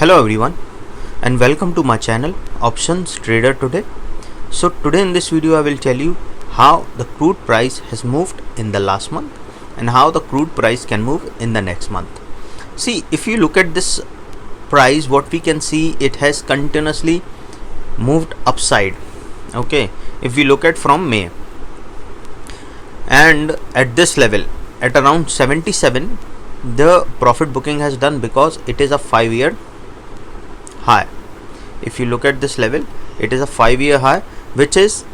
Hello everyone and welcome to my channel Options Trader Today. So today in this video I will tell you how the crude price has moved in the last month and how the crude price can move in the next month. See, if you look at this price, what we can see, it has continuously moved upside. Okay, if we look at from May and at this level at around 77, the profit booking has done because it is a 5-year high. If you look at this level, it is a 5-year high, which is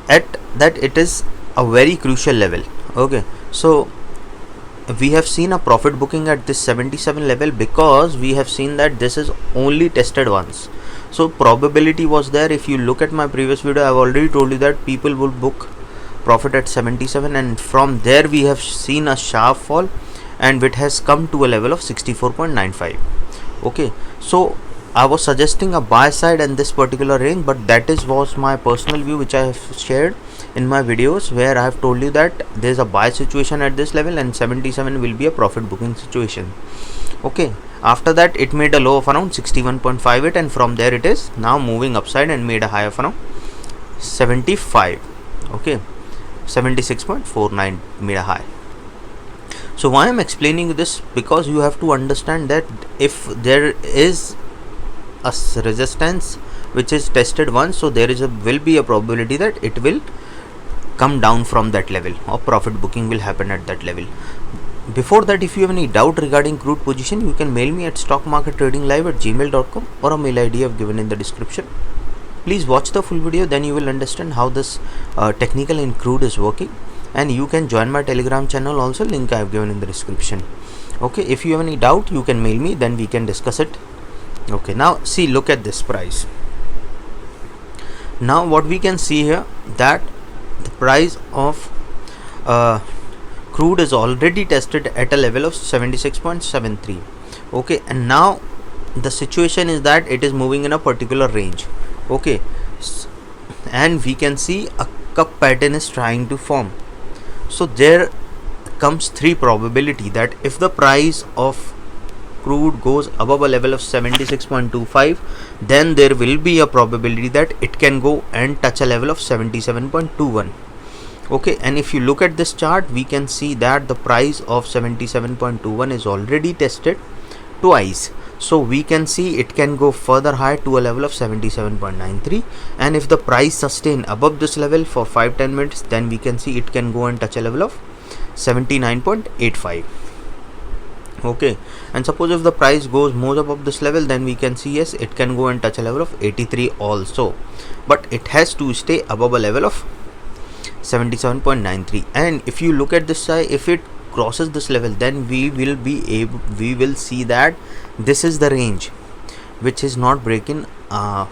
at that it is a very crucial level. Okay, so we have seen a profit booking at this 77 level because we have seen that this is only tested once. So probability was there. If you look at my previous video, I have already told you that people will book profit at 77, and from there we have seen a sharp fall and it has come to a level of 64.95. okay, so I was suggesting a buy side in this particular range, but that was my personal view which I have shared in my videos, where I have told you that there is a buy situation at this level and 77 will be a profit booking situation. Okay, after that it made a low of around 61.58 and from there it is now moving upside and made a high of around 75. okay, 76.49 made a high. So why I'm explaining this, because you have to understand that if there is a resistance which is tested once, so there is will be a probability that it will come down from that level, or profit booking will happen at that level. Before that, if you have any doubt regarding crude position, you can mail me at stockmarkettradinglive@gmail.com or a mail ID I have given in the description. Please watch the full video, then you will understand how this technical in crude is working, and you can join my Telegram channel also, link I have given in the description. Okay, if you have any doubt, you can mail me, then we can discuss it. Okay, now see, look at this price. Now what we can see here, that the price of crude is already tested at a level of 76.73. okay, and now the situation is that it is moving in a particular range. Okay, and we can see a cup pattern is trying to form. So there comes three probability that if the price of crude goes above a level of 76.25, then there will be a probability that it can go and touch a level of 77.21. okay, and if you look at this chart, we can see that the price of 77.21 is already tested twice. So we can see it can go further high to a level of 77.93, and if the price sustain above this level for 5-10 minutes, then we can see it can go and touch a level of 79.85. okay, and suppose if the price goes more above this level, then we can see yes, it can go and touch a level of 83 also, but it has to stay above a level of 77.93. and if you look at this side, if it crosses this level, then we will see that this is the range which is not breaking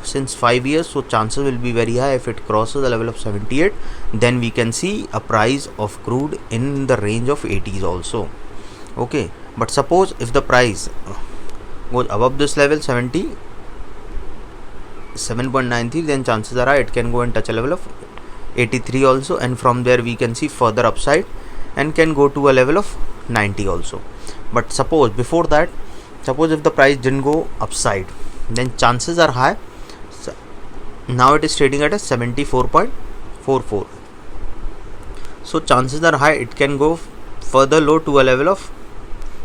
since 5 years. So chances will be very high if it crosses the level of 78, then we can see a price of crude in the range of 80s also. okay, but suppose if the price goes above this level 77.93, then chances are high it can go and touch a level of 83 also, and from there we can see further upside and can go to a level of 90 also. But suppose before that, suppose if the price didn't go upside, then chances are high, now it is trading at a 74.44, so chances are high it can go further low to a level of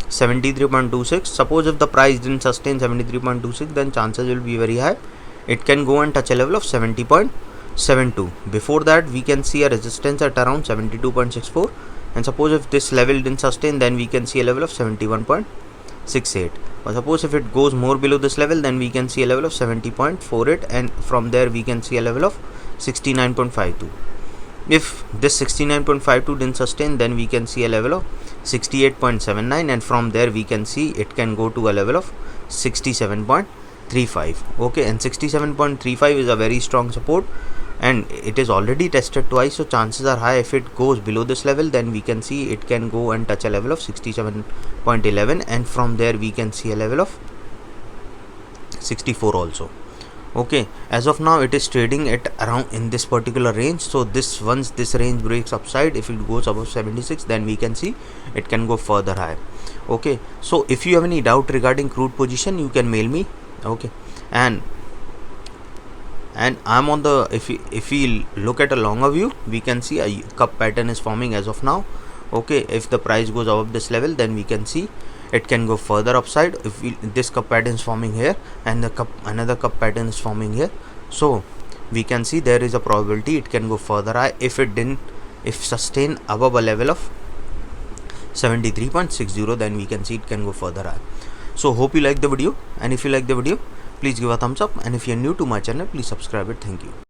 73.26. suppose if the price didn't sustain 73.26, then chances will be very high it can go and touch a level of 70.72. before that, we can see a resistance at around 72.64, and suppose if this level didn't sustain, then we can see a level of 71.68. or suppose if it goes more below this level, then we can see a level of 70.48, and from there we can see a level of 69.52. if this 69.52 didn't sustain, then we can see a level of 68.79, and from there we can see it can go to a level of 67.35. okay, and 67.35 is a very strong support, and it is already tested twice, so chances are high if it goes below this level, then we can see it can go and touch a level of 67.11, and from there we can see a level of 64 also. okay, as of now it is trading at around in this particular range. So this, once this range breaks upside, if it goes above 76, then we can see it can go further high. Okay, so if you have any doubt regarding crude position, you can mail me. Okay, and I'm on the, if we look at a longer view, we can see a cup pattern is forming as of now. Okay, if the price goes above this level, then we can see it can go further upside. If this cup pattern is forming here and another cup pattern is forming here, so we can see there is a probability it can go further high if sustain above a level of 73.60, then we can see it can go further high. So hope you like the video, and if you like the video, please give a thumbs up, and if you are new to my channel, please subscribe it. Thank you.